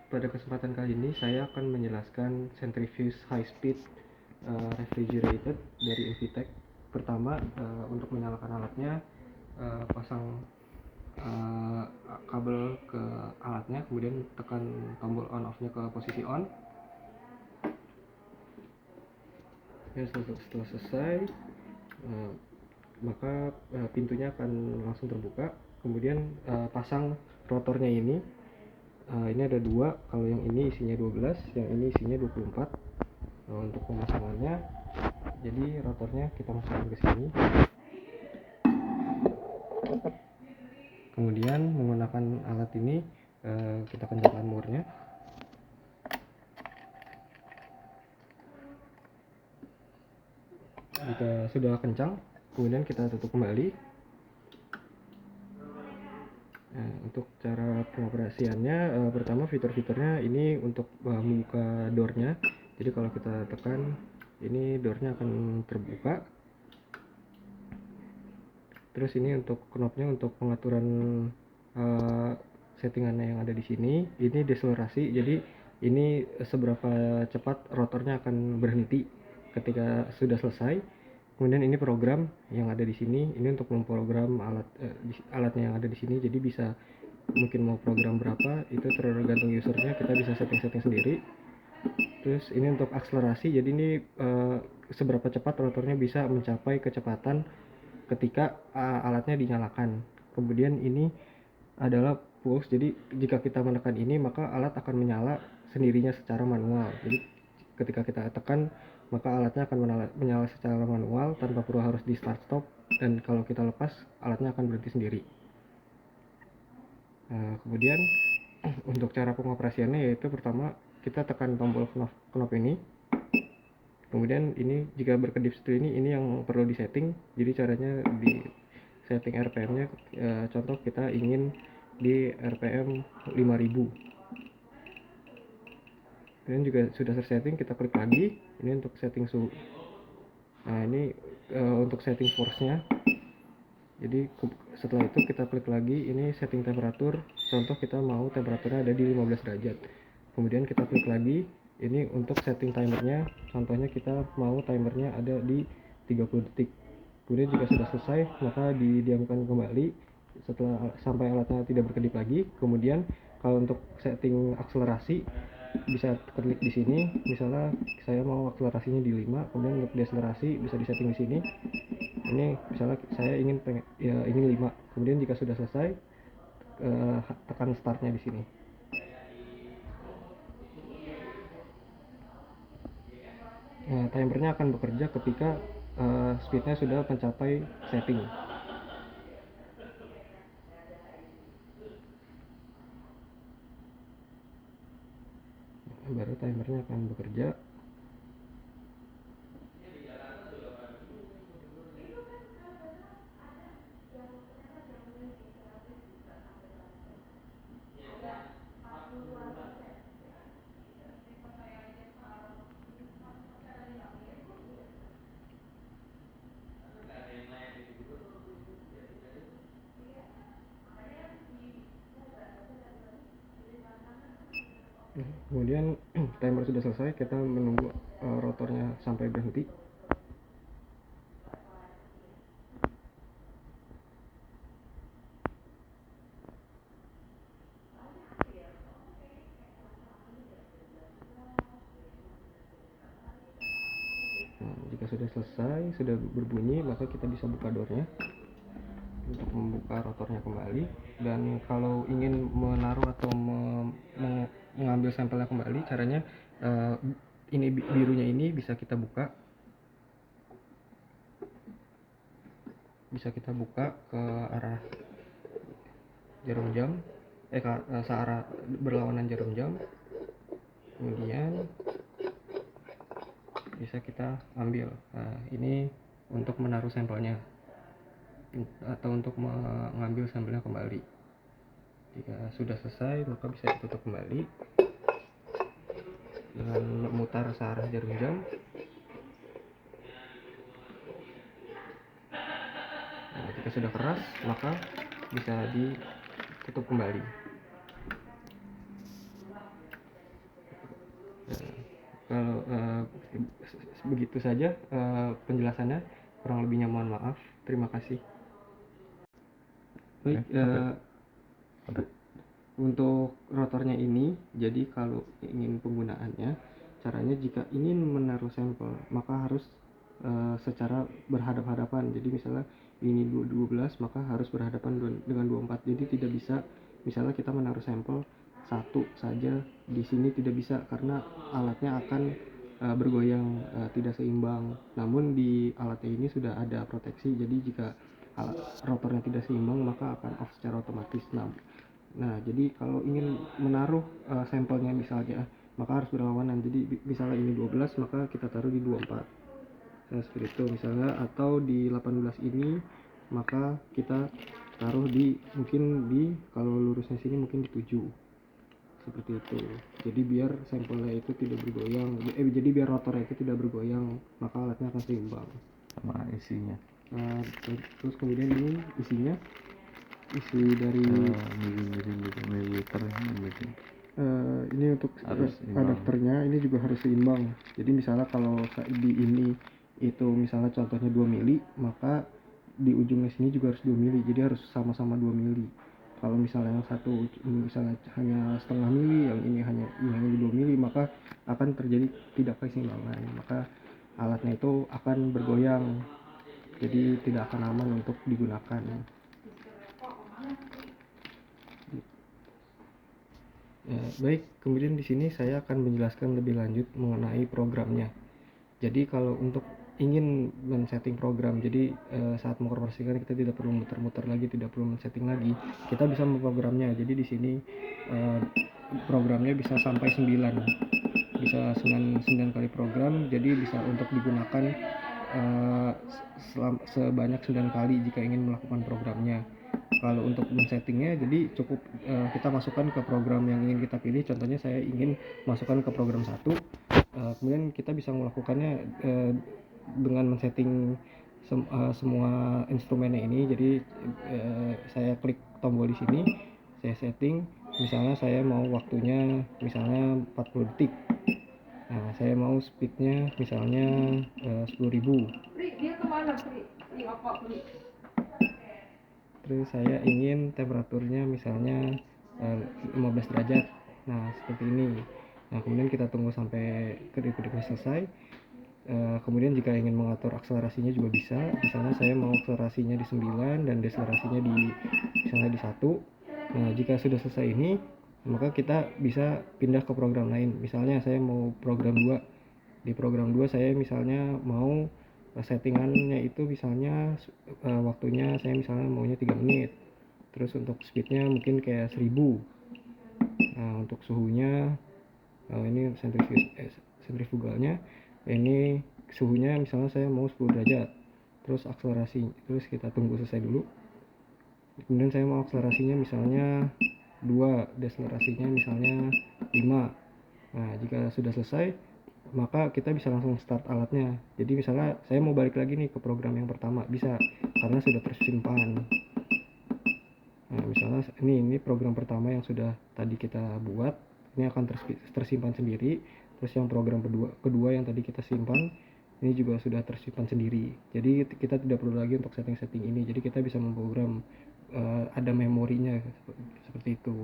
Pada kesempatan kali ini saya akan menjelaskan centrifuge high speed refrigerated dari Invitec. Pertama, untuk menyalakan alatnya, pasang kabel ke alatnya, kemudian tekan tombol on off-nya ke posisi on. Dan setelah selesai, maka pintunya akan langsung terbuka. Kemudian pasang rotornya ini. Ini ada dua, kalau yang ini isinya 12, yang ini isinya 24. Untuk pemasangannya, jadi rotornya kita masukkan ke sini, kemudian menggunakan alat ini kita kencangkan muarnya. Jika sudah kencang, kemudian kita tutup kembali. Untuk cara pengoperasiannya, pertama fitur-fiturnya ini untuk membuka doornya. Jadi kalau kita tekan ini, doornya akan terbuka. Terus ini untuk knopnya, untuk pengaturan settingannya yang ada di sini. Ini deselerasi, jadi ini seberapa cepat rotornya akan berhenti ketika sudah selesai. Kemudian ini program yang ada di sini, ini untuk memprogram alatnya yang ada di sini. Jadi bisa mungkin mau program berapa itu tergantung usernya, kita bisa setting sendiri. Terus ini untuk akselerasi, jadi ini seberapa cepat rotornya bisa mencapai kecepatan ketika alatnya dinyalakan. Kemudian ini adalah pulse, jadi jika kita menekan ini maka alat akan menyala sendirinya secara manual. Jadi ketika kita tekan maka alatnya akan menyala secara manual tanpa perlu harus di start stop, dan kalau kita lepas alatnya akan berhenti sendiri. Kemudian untuk cara pengoperasiannya, yaitu pertama kita tekan tombol knop ini. Kemudian ini jika berkedip seperti ini yang perlu disetting. Jadi caranya di setting RPM-nya, contoh kita ingin di RPM 5000. Kemudian juga sudah tersetting, kita klik lagi. Ini untuk setting suhu. Nah ini untuk setting force-nya. Jadi setelah itu kita klik lagi, ini setting temperatur. Contoh kita mau temperaturnya ada di 15 derajat. Kemudian kita klik lagi, ini untuk setting timernya. Contohnya kita mau timernya ada di 30 detik. Kemudian jika sudah selesai, maka didiamkan kembali setelah sampai alatnya tidak berkedip lagi. Kemudian kalau untuk setting akselerasi, bisa klik di sini. Misalnya saya mau akselerasinya di 5, kemudian untuk deselerasi bisa disetting di sini. Ini misalnya saya ingin 5. Kemudian jika sudah selesai, tekan startnya di sini. Timernya akan bekerja ketika speednya sudah mencapai setting. Baru timernya akan bekerja. Kemudian timer sudah selesai, kita menunggu rotornya sampai berhenti. Jika sudah selesai, sudah berbunyi, maka kita bisa buka doornya untuk membuka rotornya kembali. Dan kalau ingin menaruh atau mengambil sampelnya kembali, caranya ini birunya ini bisa kita buka, ke arah jarum jam, searah berlawanan jarum jam. Kemudian bisa kita ambil. Ini untuk menaruh sampelnya atau untuk mengambil sampelnya kembali. Jika sudah selesai, maka bisa ditutup kembali dengan memutar searah jarum jam. Jika sudah keras, maka bisa ditutup kembali. Kalau begitu saja penjelasannya, kurang lebihnya mohon maaf. Terima kasih. Baik, untuk rotornya ini, jadi kalau ingin penggunaannya, caranya jika ingin menaruh sampel maka harus secara berhadap-hadapan. Jadi misalnya ini 12 maka harus berhadapan dengan 24. Jadi tidak bisa misalnya kita menaruh sampel satu saja di sini, tidak bisa karena alatnya akan bergoyang, tidak seimbang. Namun di alatnya ini sudah ada proteksi, jadi jika rotornya tidak seimbang maka akan off secara otomatis. Nah, jadi kalau ingin menaruh sampelnya misalnya, maka harus berlawanan. Jadi misalnya ini 12 maka kita taruh di 24. Nah, seperti itu misalnya, atau di 18 ini maka kita taruh di mungkin di, kalau lurusnya sini mungkin di 7. Seperti itu. Jadi biar sampelnya itu tidak bergoyang. Jadi biar rotornya itu tidak bergoyang, maka alatnya akan seimbang. Sama isinya. Terus kemudian ini isinya, isi dari mililiter gitu. Ini untuk Harus adapternya ini juga harus seimbang. Jadi misalnya kalau di ini itu misalnya contohnya 2 mili, maka di ujungnya sini juga harus 2 mili. Jadi harus sama-sama 2 mili. Kalau misalnya yang satu misalnya hanya setengah mili, yang ini hanya 2 mili, maka akan terjadi tidak keseimbangan. Maka alatnya itu akan bergoyang. Jadi tidak akan aman untuk digunakan. Ya, baik, kemudian di sini saya akan menjelaskan lebih lanjut mengenai programnya. Jadi kalau untuk ingin men-setting program, jadi saat mengoperasikan kita tidak perlu muter-muter lagi, tidak perlu men-setting lagi. Kita bisa memprogramnya. Jadi di sini programnya bisa sampai 9. Bisa 9 kali program, jadi bisa untuk digunakan sebanyak 9 kali jika ingin melakukan programnya. Kalau untuk men-settingnya, jadi cukup kita masukkan ke program yang ingin kita pilih. Contohnya saya ingin masukkan ke program 1, kemudian kita bisa melakukannya dengan men-setting semua instrumennya ini. Jadi saya klik tombol di sini, saya setting, misalnya saya mau waktunya misalnya 40 detik. Nah, saya mau speednya misalnya 10.000. Terus saya ingin temperaturnya misalnya 15 derajat. Nah, seperti ini. Nah, kemudian kita tunggu sampai kedip-kedipnya selesai. Kemudian jika ingin mengatur akselerasinya juga bisa. Misalnya saya mau akselerasinya di 9 dan deselerasinya di misalnya di 1. Nah, jika sudah selesai ini, maka kita bisa pindah ke program lain. Misalnya saya mau program 2. Di program 2 saya misalnya mau settingannya itu misalnya waktunya saya misalnya maunya 3 menit. Terus untuk speednya mungkin kayak 1000. Nah, untuk suhunya ini sentrifugalnya, ini suhunya misalnya saya mau 10 derajat. Terus akselerasi, terus kita tunggu selesai dulu. Kemudian saya mau akselerasinya misalnya 2, deselerasinya misalnya 5. Nah, jika sudah selesai, maka kita bisa langsung start alatnya. Jadi misalnya saya mau balik lagi nih ke program yang pertama, bisa, karena sudah tersimpan. Nah, misalnya ini program pertama yang sudah tadi kita buat, ini akan tersimpan sendiri. Terus yang program kedua yang tadi kita simpan, ini juga sudah tersimpan sendiri. Jadi kita tidak perlu lagi untuk setting-setting ini. Jadi kita bisa memprogram ada memorinya seperti itu.